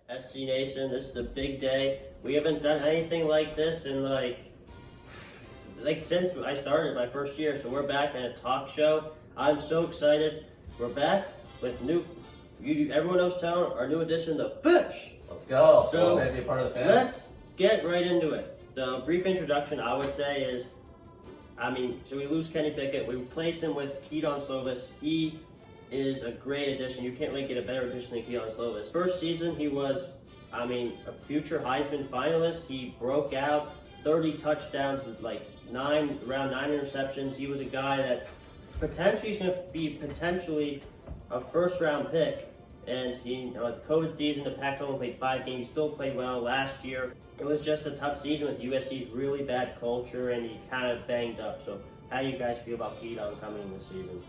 SG Nation, this is the big day. We haven't done anything like this in like since I started my first year, so we're back in a talk show. I'm so excited. We're back with everyone knows town, our new edition, The Fish. Let's go. So excited to be a part of the family. Let's get right into it. So brief introduction, I would say is, so we lose Kenny Pickett. We replace him with Keaton Slovis. He is a great addition. You can't really get a better addition than Keaton Slovis. First season, he was, a future Heisman finalist. He broke out 30 touchdowns with around 9 interceptions. He was a guy that potentially is going to be a first-round pick. And he, the COVID season, the Pac-12 only played 5 games. He still played well last year. It was just a tough season with USC's really bad culture, and he kind of banged up. So, how do you guys feel about Keaton coming this season?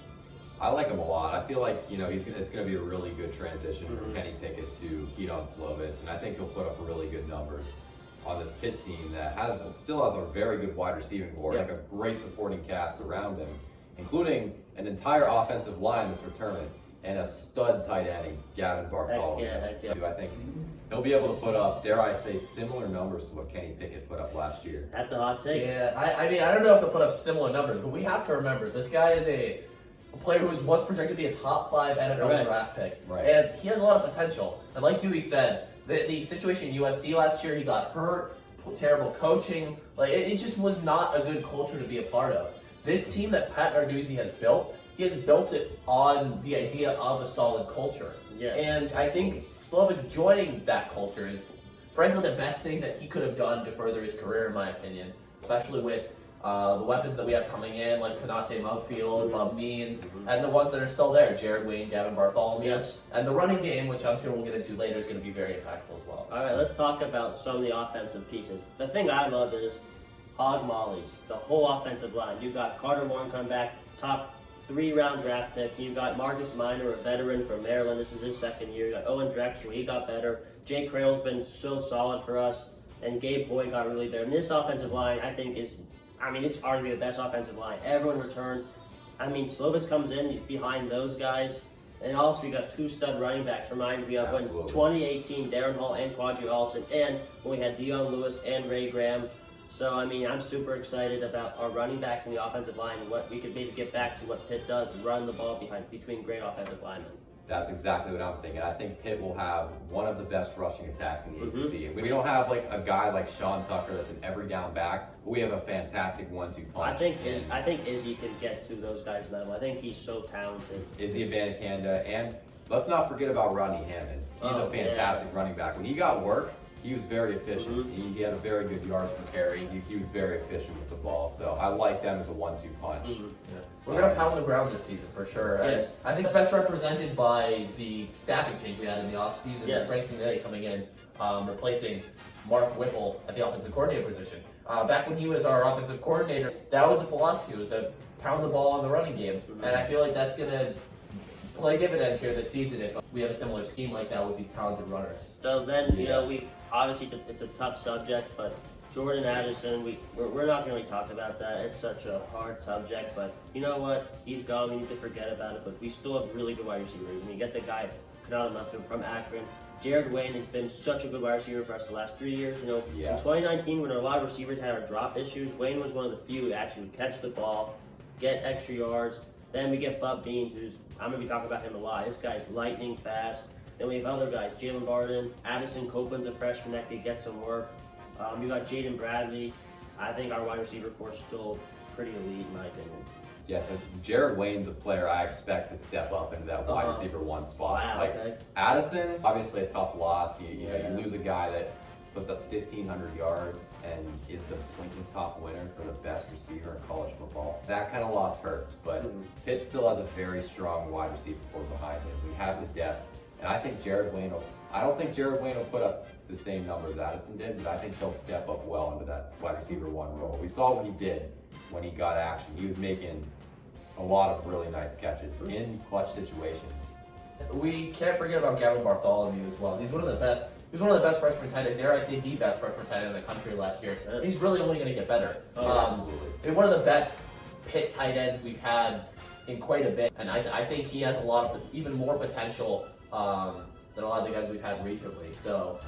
I like him a lot. I feel like it's going to be a really good transition from Kenny Pickett to Keaton Slovis, and I think he'll put up really good numbers on this Pitt team that still has a very good wide receiving core, like a great supporting cast around him, including an entire offensive line that's returning and a stud tight end, Gavin Bartholomew. Heck yeah. So I think he'll be able to put up, dare I say, similar numbers to what Kenny Pickett put up last year. That's a hot take. Yeah, I don't know if he'll put up similar numbers, but we have to remember this guy is a player who was once projected to be a top 5 NFL draft pick, and he has a lot of potential. And like Duey said, the situation in USC last year, he got hurt, terrible coaching. It just was not a good culture to be a part of. This team that Pat Narduzzi has built, he has built it on the idea of a solid culture. Yes. And I think Slovis joining that culture is, frankly, the best thing that he could have done to further his career, in my opinion, especially with the weapons that we have coming in, like Konate Mugfield, Bob Means, and the ones that are still there, Jared Wayne, Gavin Bartholomew. And the running game, which I'm sure we'll get into later, is going to be very impactful as well. All right, let's talk about some of the offensive pieces. The thing I love is hog mollies, the whole offensive line. You got Carter Warren come back, top 3-round draft pick. You got Marcus Minor, a veteran from Maryland. This is his second year. You got Owen Drexel, he got better. Jay Crayle's been so solid for us, and Gabe Boyd got really better. And this offensive line, I think, is it's arguably the best offensive line. Everyone returned. Slovis comes in behind those guys. And also, we got 2 stud running backs. Remind me of when 2018, Darren Hall and Quadri Allison, and when we had Dion Lewis and Ray Graham. So, I'm super excited about our running backs in the offensive line and what we could maybe get back to what Pitt does, run the ball between great offensive linemen. That's exactly what I'm thinking. I think Pitt will have one of the best rushing attacks in the ACC. We don't have a guy like Sean Tucker that's an every down back, but we have a fantastic 1-2 punch. I think Izzy can get to those guys' level. I think he's so talented. Izzy Abanikanda, and let's not forget about Rodney Hammond. He's a fantastic running back. When he got work, he was very efficient. He had a very good yards per carry. He was very efficient with the ball. So I like them as a 1-2 punch. We're going to pound the ground this season for sure. Yes. I think it's best represented by the staffing change we had in the offseason. Yes. Frank Cignelli coming in, replacing Mark Whipple at the offensive coordinator position. Back when he was our offensive coordinator, that was the philosophy, was to pound the ball on the running game. And I feel like that's going to play dividends here this season if we have a similar scheme like that with these talented runners. So then, we obviously it's a tough subject, but Jordan Addison, we're not going to really talk about that. It's such a hard subject, but you know what? He's gone. We need to forget about it. But we still have really good wide receivers. You get the guy from Akron. Jared Wayne has been such a good wide receiver for us the last 3 years. In 2019, when a lot of receivers had our drop issues, Wayne was one of the few who actually would catch the ball, get extra yards. Then we get Bub Beans, who's, I'm going to be talking about him a lot. This guy's lightning fast. Then we have other guys, Jalen Barden, Addison Copeland's a freshman that could get some work. We got Jaden Bradley. I think our wide receiver core is still pretty elite, in my opinion. Yes, Jared Wayne's a player I expect to step up into that wide receiver 1 spot. Wow, Addison, obviously a tough loss. You lose a guy that puts up 1,500 yards and is the Lincoln Top winner for the best receiver in college football. That kind of loss hurts, but Pitt still has a very strong wide receiver core behind him. We have the depth, and I think I don't think Jared Wayne will put up the same numbers Addison did, but I think he'll step up well into that wide receiver 1 role. We saw what he did when he got action. He was making a lot of really nice catches in clutch situations. We can't forget about Gavin Bartholomew as well. He's one of the best freshman tight ends. Dare I say the best freshman tight end in the country last year. He's really only going to get better. Absolutely. One of the best Pitt tight ends we've had in quite a bit, and I think he has a lot of even more potential than a lot of the guys we've had recently. So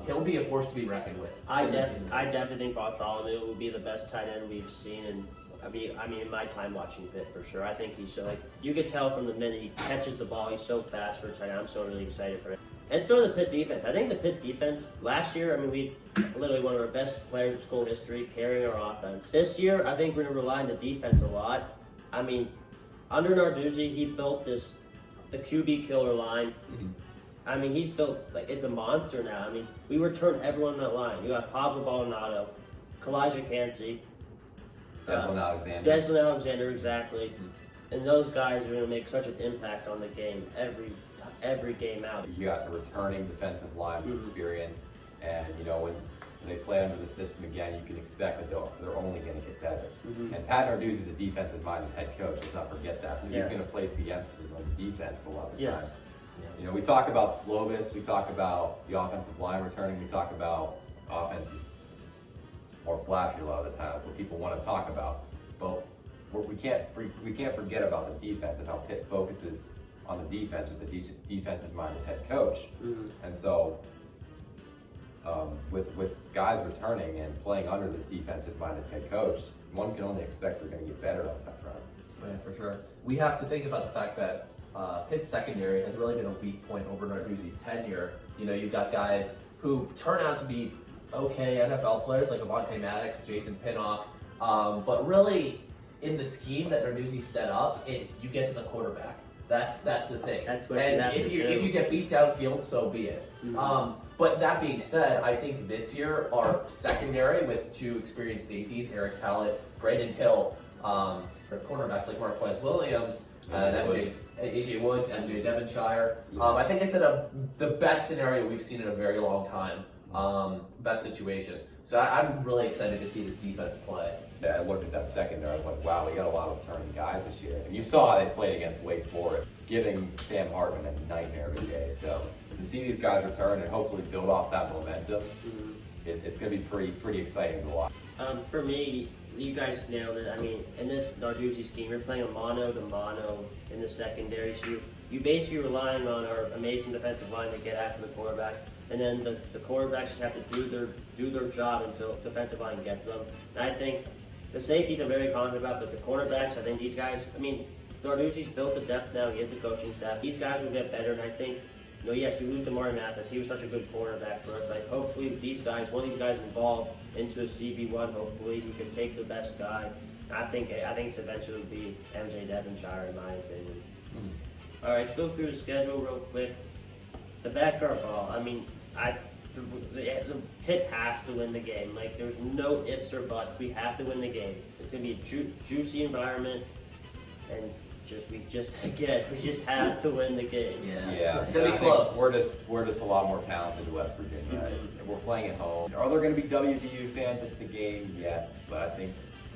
he'll be a force to be reckoned with. I definitely think Bartholomew will be the best tight end we've seen, and I mean, in my time watching Pitt for sure. I think he's so, like, you could tell from the minute he catches the ball, he's so fast for a tight end. I'm so really excited for him. Let's go to the Pitt defense. I think the Pitt defense last year, I mean, we literally one of our best players in school history carrying our offense. This year, I think we're going to rely on the defense a lot. I mean, under Narduzzi, he built the QB killer line. Mm-hmm. I mean, he's built, like, it's a monster now. I mean, we return everyone in that line. You got Pablo Baldonado, Kalijah Cansey, Deslin Alexander, exactly. Mm-hmm. And those guys are going to make such an impact on the game every game out. You got the returning defensive line with experience, and you know when they play under the system again, you can expect that they're only going to get better. Mm-hmm. And Pat Narduzzi is a defensive-minded head coach. Let's not forget that. So he's going to place the emphasis on the defense a lot of the time. Yeah. You know, we talk about Slovis, we talk about the offensive line returning, we talk about offenses more flashy a lot of the time. That's what people want to talk about. But we can't forget about the defense and how Pitt focuses on the defense with the defensive-minded head coach. Mm-hmm. And so, with guys returning and playing under this defensive-minded head coach, one can only expect they're going to get better on that front. Yeah, for sure. We have to think about the fact that Pitt's secondary has really been a weak point over Narduzzi's tenure. You know, you've got guys who turn out to be okay NFL players like Avonte Maddox, Jason Pinnock, but really in the scheme that Narduzzi set up, it's you get to the quarterback. That's the thing. That's what if you get beat downfield, so be it. Mm-hmm. But that being said, I think this year our secondary with two experienced safeties, Eric Hallett, Brandon Hill, for cornerbacks like Marquez Williams, and AJ Woods, MJ Devonshire. I think it's in the best scenario we've seen in a very long time. Best situation. So I'm really excited to see this defense play. Yeah, I looked at that secondary, I was like, wow, we got a lot of returning guys this year. And you saw how they played against Wake Forest, giving Sam Hartman a nightmare every day. So to see these guys return and hopefully build off that momentum, it's going to be pretty exciting to watch. For me, you guys nailed it. I mean, in this Narduzzi scheme, you're playing a mano-to-mano in the secondary. So you basically relying on our amazing defensive line to get after the quarterback, and then the quarterbacks just have to do their job until defensive line gets them. And I think the safeties I'm very confident about, but the cornerbacks, I think these guys, I mean, Narduzzi's built the depth now. He has the coaching staff. These guys will get better, and I think, you know, yes, we lose Damari Mathis. He was such a good cornerback for us, but hopefully these guys, one of these guys involved into a CB1, hopefully he can take the best guy. I think it's eventually be MJ Devonshire, in my opinion. All right, let's go through the schedule real quick. The backyard ball. I mean, the Pitt has to win the game. Like, there's no ifs or buts. We have to win the game. It's gonna be a juicy environment, and we just have to win the game. Yeah. It's gonna be close. We're just a lot more talented than West Virginia. Mm-hmm. We're playing at home. Are there going to be WVU fans at the game? Yes, but I think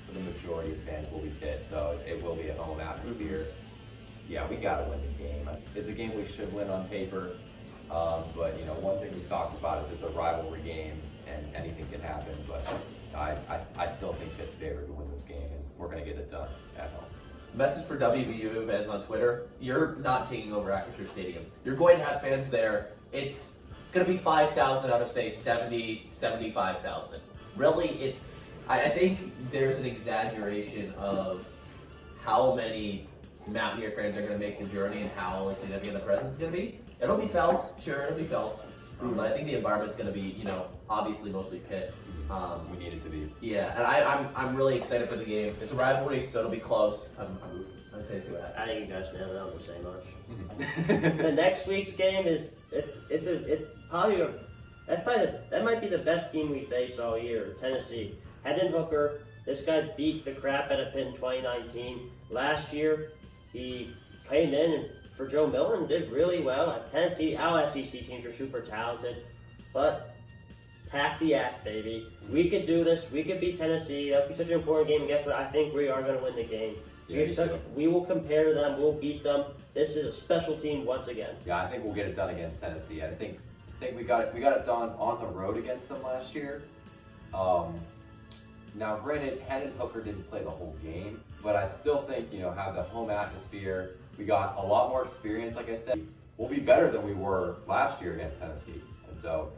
for the majority of fans will be Pitt, so it will be a home atmosphere. Mm-hmm. Yeah, we got to win the game. It's a game we should win on paper, but you know, one thing we talked about is it's a rivalry game and anything can happen. But I still think Pitt's favored to win this game, and we're going to get it done at home. Message for WVU fans on Twitter: you're not taking over Acrisure Stadium. You're going to have fans there. It's going to be 5,000 out of, say, 75,000. Really, I think there's an exaggeration of how many Mountaineer fans are going to make the journey and how significant the presence is going to be. It'll be felt, sure, it'll be felt. But I think the environment's going to be, you know, obviously mostly Pitt. We need it to be. Yeah, and I'm really excited for the game. It's a rivalry, so ittle be close. I'm excited to see what happens. I think you guys nailed it. I don't say much. The next week's game is that might be the best team we face all year. Tennessee. Hendon Hooker. This guy beat the crap out of Pitt in 2019. Last year, he came in and for Joe Milton did really well. At Tennessee, our SEC teams are super talented, but pack the act, baby. We could do this. We could beat Tennessee. That'll be such an important game. And guess what? I think we are going to win the game. Yeah, we will compare to them. We'll beat them. This is a special team once again. Yeah, I think we'll get it done against Tennessee. I think we got it done on the road against them last year. Now, granted, Hendon Hooker didn't play the whole game, but I still think, you know, have the home atmosphere. We got a lot more experience, like I said. we'll be better than we were last year against Tennessee. And so,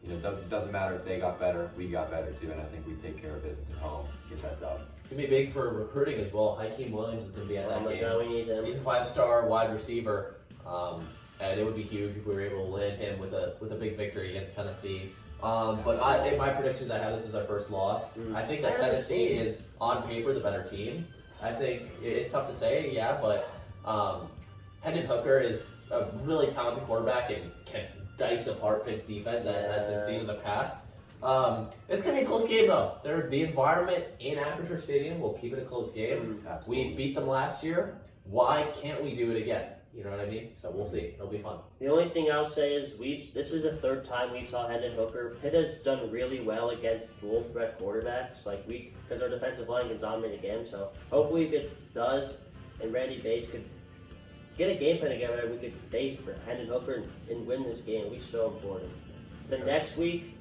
it doesn't matter if they got better, we got better too, and I think we take care of business at home, get that done. It's going to be big for recruiting as well. Hakeem Williams is going to be at that game. God, we need him. He's a 5-star wide receiver, and it would be huge if we were able to land him with a big victory against Tennessee. But in my predictions, I have this as our first loss. I think that Tennessee is, on paper, the better team. I think it's tough to say, yeah, but Hendon Hooker is a really talented quarterback and can dice apart Pitt's defense, as has been seen in the past. It's going to be a close game, though. The environment in Acrisure Stadium will keep it a close game. We beat them last year. Why can't we do it again? You know what I mean? So we'll see. It'll be fun. The only thing I'll say is this is the third time we saw Hendon Hooker. Pitt has done really well against dual threat quarterbacks, because our defensive line can dominate a game. So hopefully, if it does, and Randy Bates could get a game plan together, we could face Hendon Hooker and win this game. It'll be so important. The next week,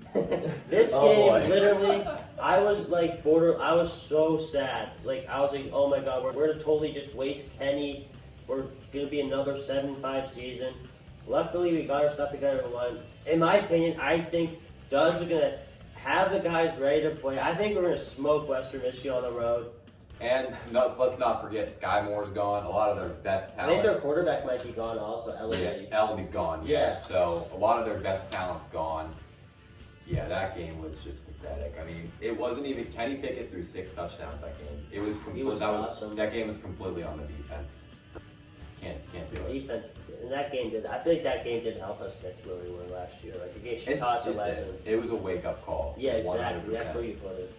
this game literally, I was I was so sad. I was like, oh my god, we're gonna totally just waste Kenny. We're going to be another 7-5 season. Luckily, we got our stuff together and won. In my opinion, I think Doug's going to have the guys ready to play. I think we're going to smoke Western Michigan on the road. And let's not forget, Sky Moore's gone. A lot of their best talent. I think their quarterback might be gone also. Ellaby's gone, yeah. So a lot of their best talent's gone. Yeah, that game was just pathetic. I mean, it wasn't even Kenny Pickett threw 6 touchdowns that game. It was awesome. That game was completely on the defense. Can't do it. Defense, and that game did. I think that game did help us get to where we were last year. The game taught us a lesson. It was a wake-up call. Yeah, exactly. 100%. That's where you put it.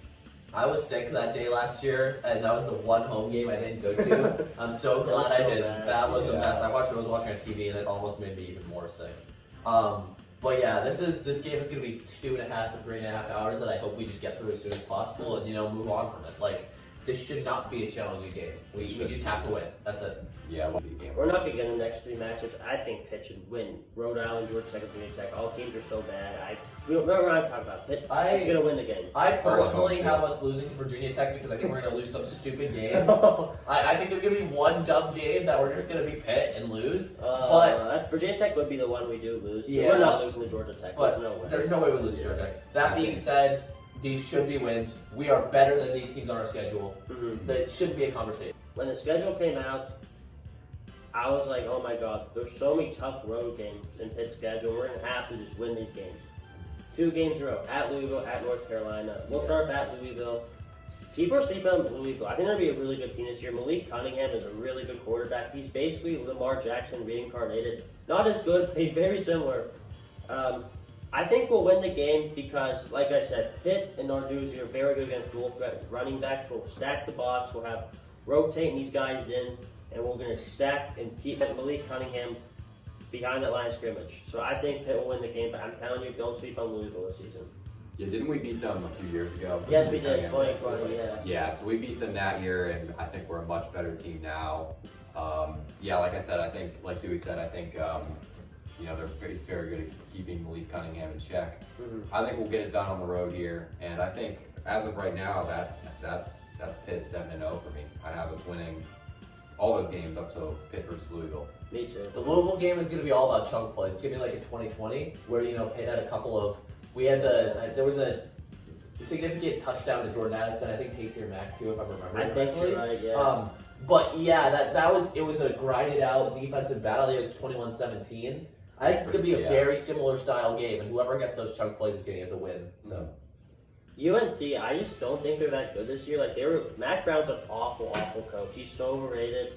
I was sick that day last year, and that was the one home game I didn't go to. I'm so glad I did. That was a mess. I was watching on TV, and it almost made me even more sick. But yeah, this game is going to be 2.5 to 3.5 hours that I hope we just get through as soon as possible and move on from it. This should not be a challenging game. We just have to win. That's it. Yeah, we're not going to get the next 3 matchups. I think Pitt should win. Rhode Island, Georgia Tech, Virginia Tech. All teams are so bad. We don't know what I'm talking about. Pitt is going to win the game. I personally have us losing to Virginia Tech because I think we're going to lose some stupid game. I think there's going to be one dumb game that we're just going to be Pitt and lose. But Virginia Tech would be the one we do lose to. Yeah, we're not losing to Georgia Tech. There's no way we lose to Georgia Tech. That being said, these should be wins. We are better than these teams on our schedule. That should be a conversation. When the schedule came out, I was like, oh my god, there's so many tough road games in Pitt's schedule. We're going to have to just win these games. 2 games in a row, at Louisville, at North Carolina. We'll start at Louisville. People are sleeping on Louisville. I think they're going to be a really good team this year. Malik Cunningham is a really good quarterback. He's basically Lamar Jackson reincarnated. Not as good, but very similar. I think we'll win the game because, like I said, Pitt and Narduzzi are very good against dual threat running backs. We'll stack the box. We'll have rotating these guys in, and we're going to stack and keep Malik Cunningham behind that line of scrimmage. So I think Pitt will win the game, but I'm telling you, don't sleep on Louisville this season. Yeah, didn't we beat them a few years ago? Yes, we did, 2020, yeah. Yeah, so we beat them that year, and I think we're a much better team now. Yeah, like I said, I think, like Dewey said, I think he's very good at keeping Malik Cunningham in check. I think we'll get it done on the road here, and I think as of right now, that's Pitt 7-0 for me. I have us winning all those games up to Pitt versus Louisville. Me too. The Louisville game is going to be all about chunk plays. It's going to be like in 2020, where Pitt had a couple of. There was a significant touchdown to Jordan Addison. I think Taysier Mack too, if I'm remembering correctly. You're right, yeah. But yeah, it was a grinded out defensive battle. It was 21-17. I think it's going to be a very similar style game, and whoever gets those chunk plays is going to get the win. So. UNC, I just don't think they're that good this year. Mac Brown's an awful coach. He's so overrated.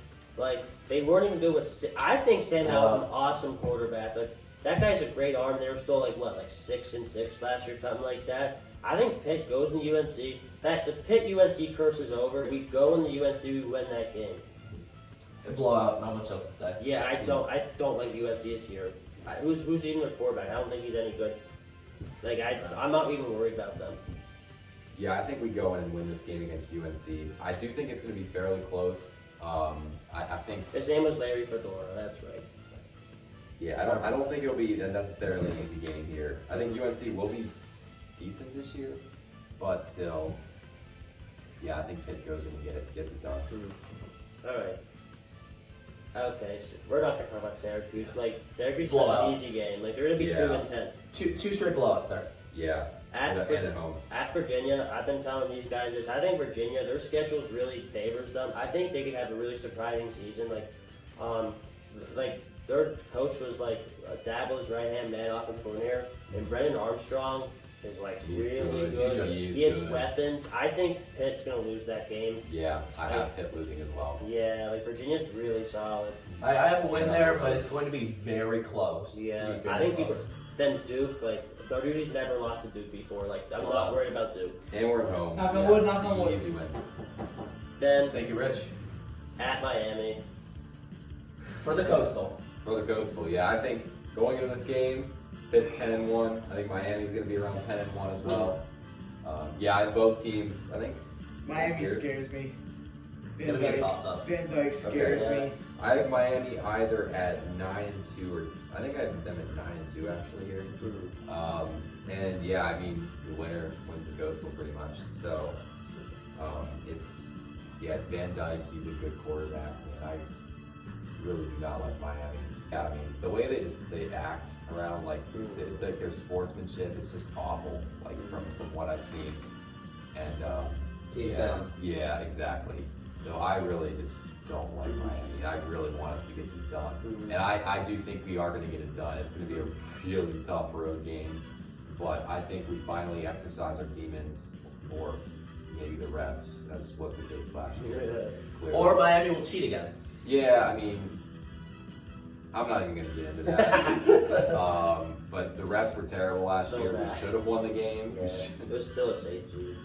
They weren't even good with. I think Sam Howell's an awesome quarterback. That guy's a great arm. They were still 6-6 last year, something like that. I think Pitt goes in UNC. The Pitt UNC curse is over. We go in the UNC, we win that game. A blowout. Not much else to say. Yeah, I don't like UNC this year. Who's even their quarterback? I don't think he's any good. I'm not even worried about them. Yeah, I think we go in and win this game against UNC. I do think it's going to be fairly close. I think his name was Larry Fedora. That's right. Yeah, I don't think it'll be necessarily an easy game here. I think UNC will be decent this year, but still, yeah, I think Pitt goes in and gets it done. All right. Okay, so we're not gonna talk about Syracuse. Like Syracuse is Blowout. an easy game. Like they're gonna be 2-10. Two straight blowouts there. Yeah. At, And at home. at Virginia, I've been telling these guys this. I think Virginia, their schedules really favors them. I think they could have a really surprising season. Like their coach was like Dabo's right-hand man, offensive coordinator, and Brendan Armstrong is like He's really good. good. He's He has good. weapons. I think Pitt's gonna lose that game. Yeah, I have Pitt losing as well. Yeah, like Virginia's really solid. I have a win there, but it's going to be very close. Yeah, Very I think close. people. Then Duke, like Duke's never lost to Duke before. Like I'm not worried about Duke. And we're at home. Knock on wood, knock on wood. Easy win. Then Thank you, Rich. at Miami. For the Coastal. For the Coastal, yeah. I think going into this game, Pitt's 10-1. I think Miami's going to be around 10-1 as well. Both teams, I think. Miami Here. scares me. It's going to be a toss-up. Van Dyke scares Okay. me. I have Miami either at 9-2 or I think I have them at 9-2 actually here. And yeah, I mean the winner wins the Coastal pretty much. So it's Van Dyke. He's a good quarterback, and I really do not like Miami. Yeah, I mean the way they act around like their sportsmanship is just awful. Like from what I've seen, and Keeps them. yeah, exactly. So I really just don't like Miami. I really want us to get this done. And I do think we are going to get it done. It's going to be a really tough road game. But I think we finally exercise our demons, or maybe the refs, as was the case last year. Clearly. Or Miami will cheat again. Yeah, I mean, I'm not even going to get into that. But the refs were terrible last So year. bad. We should have won the game. Yeah, it was still a safety.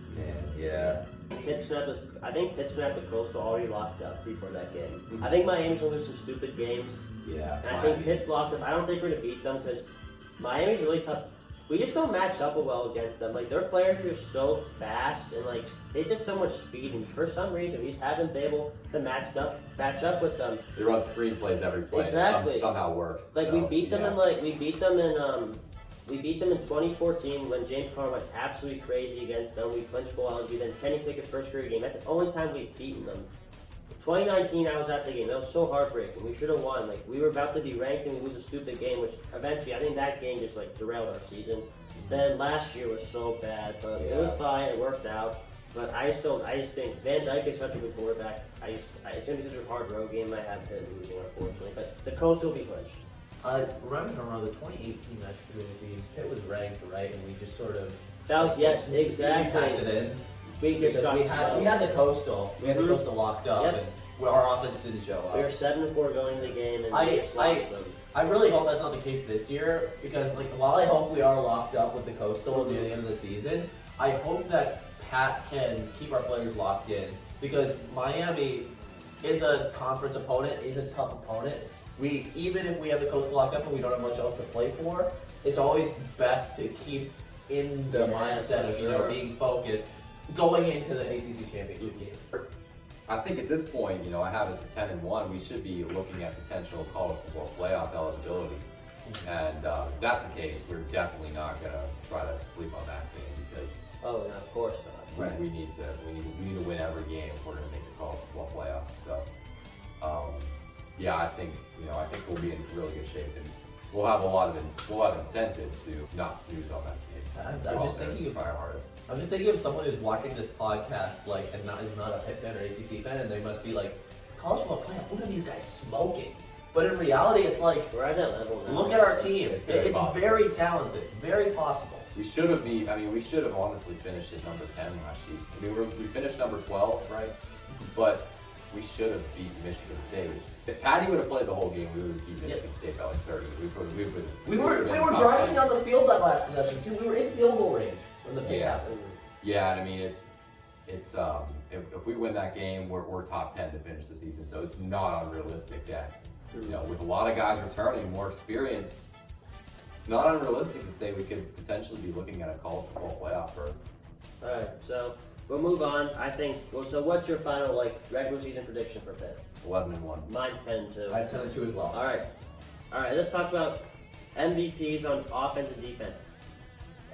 Yeah. I think Pitt's gonna have the Coastal already locked up before that game. I think Miami's gonna lose some stupid games, Yeah. and I think Pitt's locked up. I don't think we're gonna beat them because Miami's really tough. We just don't match up well against them. Like their players are just so fast and like they just so much speed, and for some reason we just haven't been able to match up with them. They run screenplays every play. Exactly. Somehow works. Like So, we beat them yeah. we beat them in 2014 when James Conner went absolutely crazy against them. We clinched Blowout. We then Kenny Pickett's first career game. That's the only time we've beaten them. 2019, I was at the game. That was so heartbreaking. We should have won. Like we were about to be ranked and we lose a stupid game, which eventually I think that game just like derailed our season. Then last year was so bad, but it was fine. It worked out. But I just think Van Dyke is such a good quarterback. It's gonna be such a hard road game. I have Pitt losing, unfortunately, but the Coastal will be clinched. Remember the 2018 match between the teams, Pitt was ranked, right? And we just sort of... That was, yes, We exactly. packed it in. We just got We had the Coastal. We had the Coastal locked up, Yep. and our offense didn't show up. We were 7-4 going into the game, and we just lost them. I really hope that's not the case this year, because like while I hope we are locked up with the Coastal near the end of the season, I hope that Pat can keep our players locked in, because Miami is a conference opponent, is a tough opponent. Even if we have the Coastal locked up and we don't have much else to play for, it's always best to keep in the mindset for of sure. being focused going into the ACC championship game. I think at this point, I have us at 10-1. We should be looking at potential college football playoff eligibility. And if that's the case, we're definitely not going to try to sleep on that game because Oh, no, of course not. we need to win every game if we're going to make the college football playoff. So, I think we'll be in really good shape, and we'll have incentive to not snooze on that game. I'm just thinking of try our hardest. I'm just thinking of someone who's watching this podcast, and is not a Pitt fan or ACC fan, and they must be like, college football playoff, what are these guys smoking? But in reality, it's like, We're at that level now. look at our team. It's It's very possible. very talented, very possible. We should have honestly finished at number 10 last year. We finished number 12, right? But we should have beat Michigan State. If Patty would have played the whole game, we would have beat Michigan State by like 30. We were driving down the field that last possession too. We were in field goal range when the pick happened. Yeah, and I mean it's if we win that game, we're top 10 to finish the season. So it's not unrealistic that with a lot of guys returning, more experience, it's not unrealistic to say we could potentially be looking at a college football playoff berth. Alright, so we'll move on. I think, so what's your final regular season prediction for Pitt? 11-1. Mine's 10-2. I have 10-2 as well. Alright, let's talk about MVPs on offense and defense.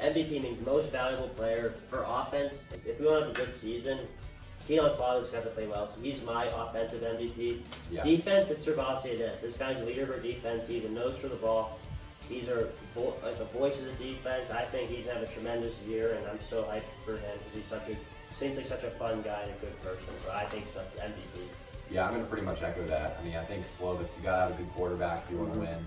MVP means most valuable player for offense. If we want to have a good season, Keon Slavic's got to play well, so he's my offensive MVP. Yeah. Defense, it's Servassier Dennis. This guy's a leader of our defense. He's a nose for the ball. He's our a voice of the defense. I think he's having a tremendous year, and I'm so hyped for him because seems like such a fun guy and a good person. So I think he's the MVP. Yeah, I'm going to pretty much echo that. I mean, I think Slovis, you got to have a good quarterback if you want to win.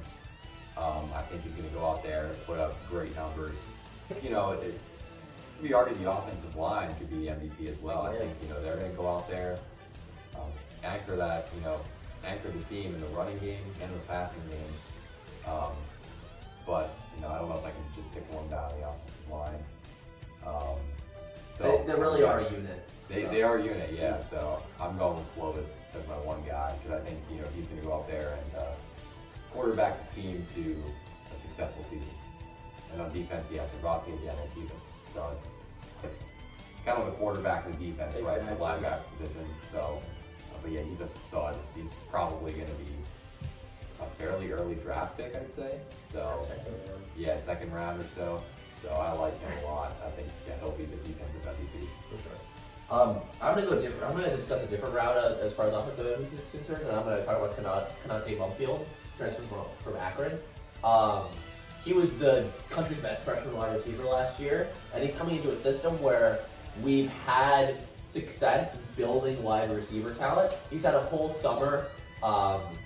I think he's going to go out there and put up great numbers. You know, we argue the offensive line could be the MVP as well. I think, you know, they're going to go out there, anchor the team in the running game and the passing game. But, you know, I don't know if I can just pick one guy on the offensive line. They really are a unit. They are a unit, yeah. So I'm going with Slovis as my one guy because I think, you know, he's going to go out there and quarterback the team to a successful season. And on defense, yeah, Servassier Dennis, he's a stud. Kind of the quarterback of the defense, right? The linebacker position. So, but yeah, he's a stud. He's probably going to be a fairly early draft pick, I'd say. So, second round or so. So I like him a lot. I think he'll be the defensive MVP for sure. I'm gonna go different. I'm gonna discuss a different route as far as offensive MVP is concerned, and I'm gonna talk about Kanate Mumfield, transfer from Akron. He was the country's best freshman wide receiver last year, and he's coming into a system where we've had success building wide receiver talent. He's had a whole summer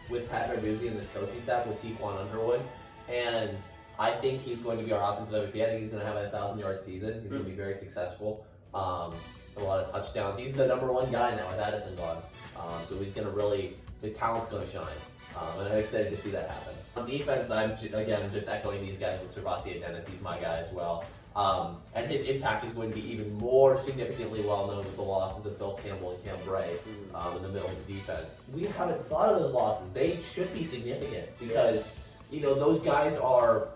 with Pat Narduzzi and this coaching staff with Tequan Underwood, and I think he's going to be our offensive MVP. I think he's going to have a 1,000-yard season. He's going to be very successful. A lot of touchdowns. He's the number one guy now with Addison gone. So he's going to really, his talent's going to shine. And I'm excited to see that happen. On defense, I'm just echoing these guys with Servassier Dennis. He's my guy as well. And his impact is going to be even more significantly well known with the losses of Phil Campbell and Cam Bray in the middle of the defense. We haven't thought of those losses. They should be significant because, you know, those guys are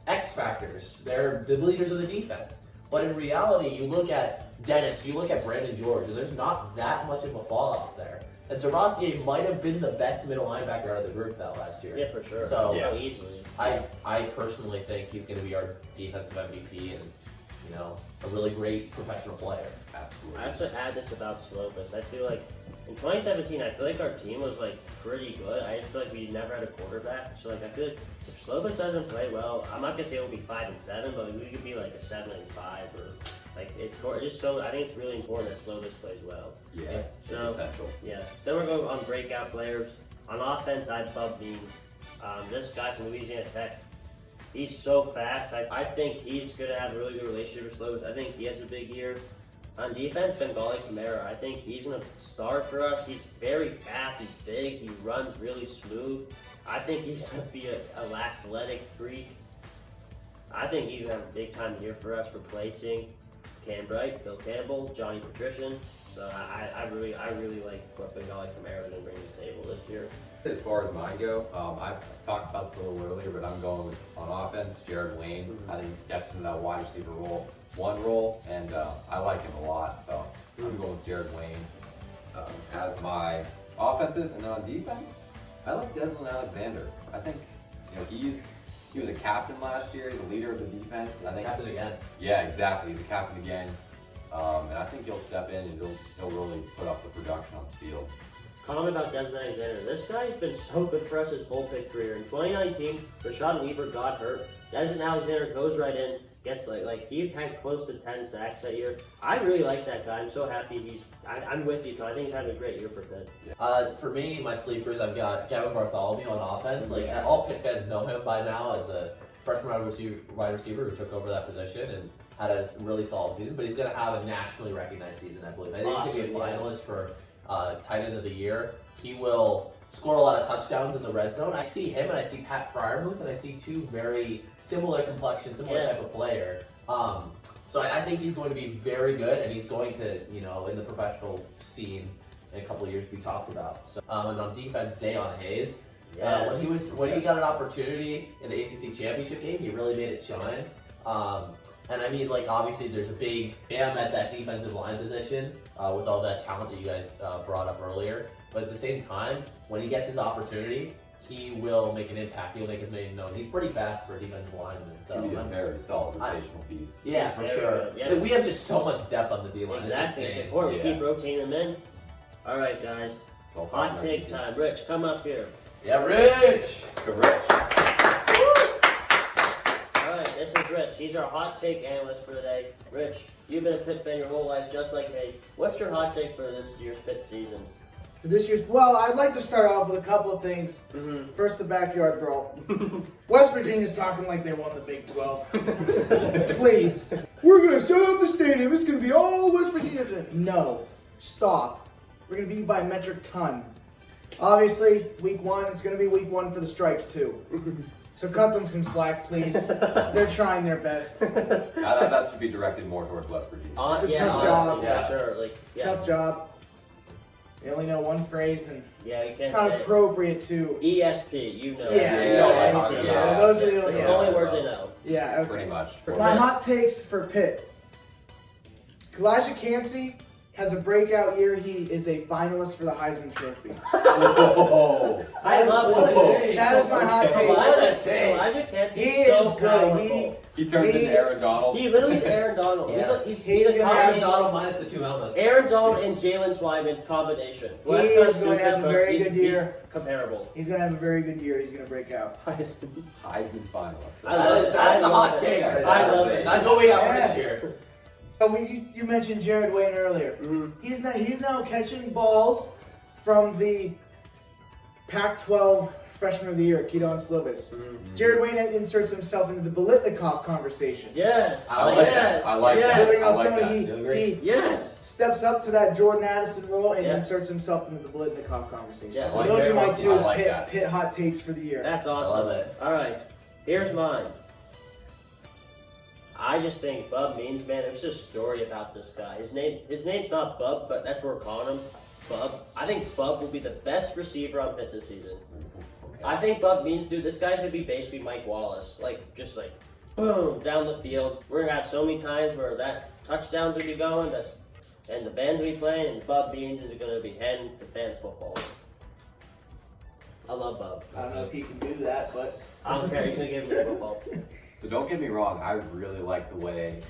X factors. They're the leaders of the defense. But in reality, you look at Dennis, you look at Brandon George, and there's not that much of a fall off there. And Servassier might have been the best middle linebacker out of the group that last year. Yeah, for sure. So easily. I personally think he's going to be our defensive MVP and, you know, a really great professional player. Absolutely. I have to add this about Slovis. I feel like in 2017, I feel like our team was like pretty good. I just feel like we never had a quarterback. So like I feel like if Slovis doesn't play well, I'm not gonna say we'll be 5-7, but we could be like a 7-5 or like it's just so. I think it's really important that Slovis plays well. Yeah, so, it's essential. Yeah. Then we're going on breakout players. On offense, I love Beans. This guy from Louisiana Tech. He's so fast. I think he's going to have a really good relationship with Slovis. I think he has a big year. On defense, Bengali Kamara. I think he's going to start for us. He's very fast. He's big. He runs really smooth. I think he's going to be an athletic freak. I think he's going to have a big time year for us, replacing Cam Bright, Phil Campbell, Johnny Patrician. So I really like what Bengali Kamara going to bring to the table this year. As far as mine go, I talked about this a little earlier, but I'm going with, on offense, Jared Wayne. I think he steps into that wide receiver role, and I like him a lot. So I'm going with Jared Wayne as my offensive, and then on defense, I like Deslin Alexander. I think he was a captain last year. He's a leader of the defense. I think captain again. Yeah, exactly. He's a captain again, and I think he'll step in and he'll really put up the production on the field. Comment about Deslin Alexander. This guy's been so good for us his whole Pitt career. In 2019, Rashad Weaver got hurt. Deslin Alexander goes right in, gets like he had close to 10 sacks that year. I really like that guy. I'm so happy I'm with you, Tom. I think he's having a great year for Pitt. For me, my sleepers, I've got Gavin Bartholomew on offense. Like all Pitt fans know him by now as the freshman wide receiver who took over that position and had a really solid season. But he's going to have a nationally recognized season, I believe. I think he's going to be a finalist for tight end of the year. He will score a lot of touchdowns in the red zone. I see him and I see Pat Fryermuth, and I see two very similar complexion, similar type of player. So I think he's going to be very good, and he's going to, in the professional scene in a couple of years be talked about. So, and on defense, Dayon Hayes. When he got an opportunity in the ACC championship game, he really made it shine. And I mean, obviously there's a big jam at that defensive line position with all that talent that you guys brought up earlier. But at the same time, when he gets his opportunity, he will make an impact. He'll make his name known. He's pretty fast for a defensive lineman. So He'd be a very solid rotational piece. yeah, for Very sure. good, yeah. We have just so much depth on the D line. Exactly. It's It's insane. important. We Yeah. keep rotating them in. All right, guys. It's all Hot part of take it. time. Rich, come up here. Yeah, Rich. Correct. All right, this is Rich. He's our hot take analyst for today. Rich, you've been a Pitt fan your whole life, just like me. What's your hot take for this year's Pitt season? For this year's, well, I'd like to start off with a couple of things. Mm-hmm. First, the backyard brawl. West Virginia's talking like they won the Big 12. Please. We're going to sell out the stadium. It's going to be all West Virginia. No. Stop. We're going to beat you by a metric ton. Obviously, week 1, it's going to be week 1 for the Stripes, too. So cut them some slack, please. They're trying their best. That should be directed more towards West Virginia. It's a Yeah, tough honestly, job. for sure. Like, yeah, Tough job. They only know one phrase, and yeah, you it's can't not say it. appropriate to. ESP, you know. Yeah, You know yeah, ESP. yeah. Those are the It's only. the only words I know. Yeah, okay. Pretty much. My hot takes for Pitt. Elijah Cansey has a breakout year. He is a finalist for the Heisman Trophy. Oh. I love What a it. take. That is my hot take. Elijah Cansey He is so is good. powerful. He turns into Aaron Donald. He literally is Aaron Donald. Yeah. He's like he's He's a gonna have Aaron combination. Donald minus the 2 helmets. Aaron Donald and Jalen Twyman combination. Well, He that's is going to have a but very he's- good year. He's comparable. He's going to have a very good year. He's going to break out. Heisman finalist. I love it. That is a I hot love take. it. I love it. That's what we got Yeah. Rich here. Oh, you mentioned Jared Wayne earlier. Mhm. He's now catching balls from the Pac-12 Freshman of the Year, Keaton Slovis. Jared Wayne inserts himself into the Bolitnikov conversation. Yes. I like yes. that. I like yes. that. Building off I like Tony, that. You agree? he Yes. steps up to that Jordan Addison role and Yeah. inserts himself into the Bolitnikov conversation. Yes. So I like those very are my much- two I like that. Pitt hot takes for the year. That's I awesome. love it. All right. Here's mine. I just think Bub Means, man, there's just a story about this guy. His name's not Bub, but that's what we're calling him. Bub. I think Bub will be the best receiver on Pitt this season. I think Bub Means, dude, this guy's gonna be basically Mike Wallace. Just like boom, down the field. We're gonna have so many times where that touchdown's gonna be going, and the band's gonna be playing, and Bub Means is gonna be heading the fans' footballs. I love Bub. I don't know if he can do that, but I don't care, he's gonna give me the football. So don't get me wrong, I really like the way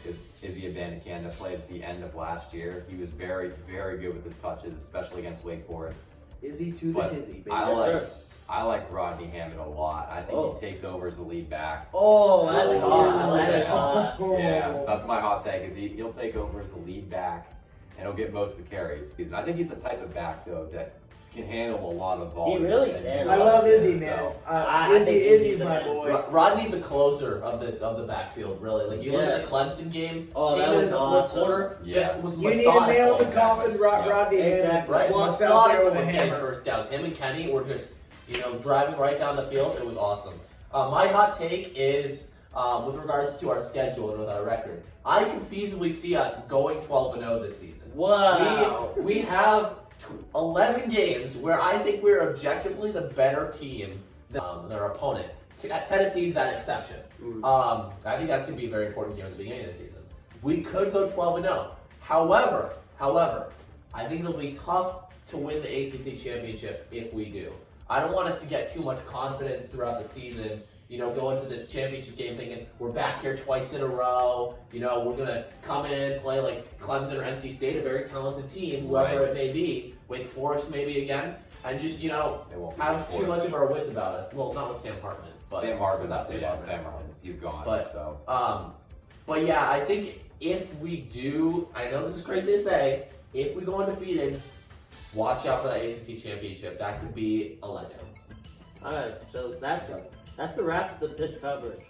Izzy Abanikanda played at the end of last year. He was very, very good with his touches, especially against Wake Forest. is he to the But hizzy? baby? I Yes, like sir. I like Rodney Hammond a lot. I think Oh. he takes over as the lead back. Oh, that's Oh, hot. yeah. That is hot. Yeah, that's my hot take. Is he'll take over as the lead back, and he'll get most of the carries. I think he's the type of back though that can handle a lot of volume. really and can. do I a lot love of Izzy, things, man. so- I think Izzy's Izzy's the my man. boy. Rodney's the closer of the backfield, really. Like you look at the Yes. Clemson game, Oh, came that in was the fourth awesome. quarter, Yeah. just was You need to nail the methodical. coffin, Yeah. Rodney. Exactly. Right, Walks out there methodical with a with getting hammer. first downs. Him and Kenny were just, driving right down the field. It was awesome. My hot take is with regards to our schedule and with our record. I could feasibly see us going 12-0 this season. Wow. We have 11 games where I think we're objectively the better team than our opponent. Tennessee's that exception. I think that's going to be a very important game at the beginning of the season. We could go 12-0. However, I think it'll be tough to win the ACC championship if we do. I don't want us to get too much confidence throughout the season. Go into this championship game thinking we're back here twice in a row. We're gonna come in, play like Clemson or NC State, a very talented team, whoever Right. it may be, Wake Forest maybe again, and just They won't be have Wake too much Forest. of our wits about us. Well, not with Sam Hartman, but Sam Hartman's without Sam Hartman. Sam Hartman's he's gone. But- so But yeah, I think if we do, I know this is crazy to say, if we go undefeated, watch out for that ACC championship. That could be a letdown. All right, so that's the wrap of the Pitt coverage.